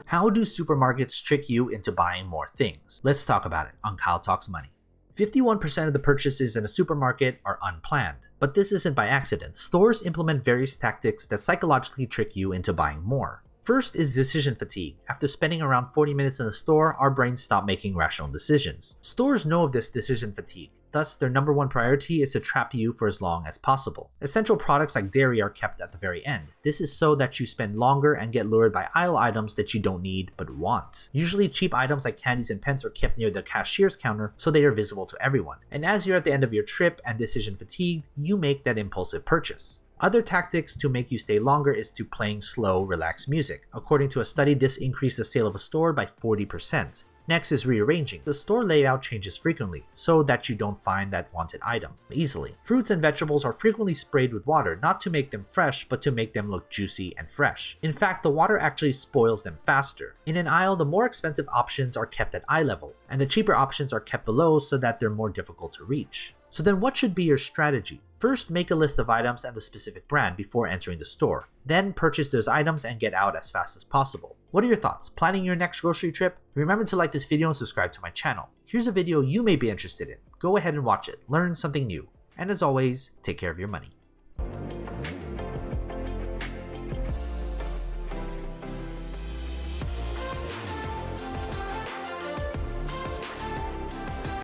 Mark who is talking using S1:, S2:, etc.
S1: How do supermarkets trick you into buying more things? Let's talk about it on Kyle Talks Money. 51% of the purchases in a supermarket are unplanned, but this isn't by accident. Stores implement various tactics that psychologically trick you into buying more. First is decision fatigue. After spending around 40 minutes in the store, our brains stop making rational decisions. Stores know of this decision fatigue. Thus, their number one priority is to trap you for as long as possible. Essential products like dairy are kept at the very end. This is so that you spend longer and get lured by aisle items that you don't need but want. Usually, cheap items like candies and pens are kept near the cashier's counter so they are visible to everyone. And as you're at the end of your trip and decision fatigued, you make that impulsive purchase. Other tactics to make you stay longer is to playing slow, relaxed music. According to a study, this increased the sale of a store by 40%. Next is rearranging. The store layout changes frequently so that you don't find that wanted item easily. Fruits and vegetables are frequently sprayed with water, not to make them fresh, but to make them look juicy and fresh. In fact, the water actually spoils them faster. In an aisle, the more expensive options are kept at eye level, and the cheaper options are kept below so that they're more difficult to reach. So then what should be your strategy? First, make a list of items and the specific brand before entering the store. Then purchase those items and get out as fast as possible. What are your thoughts? Planning your next grocery trip? Remember to like this video and subscribe to my channel. Here's a video you may be interested in. Go ahead and watch it. Learn something new. And as always, take care of your money.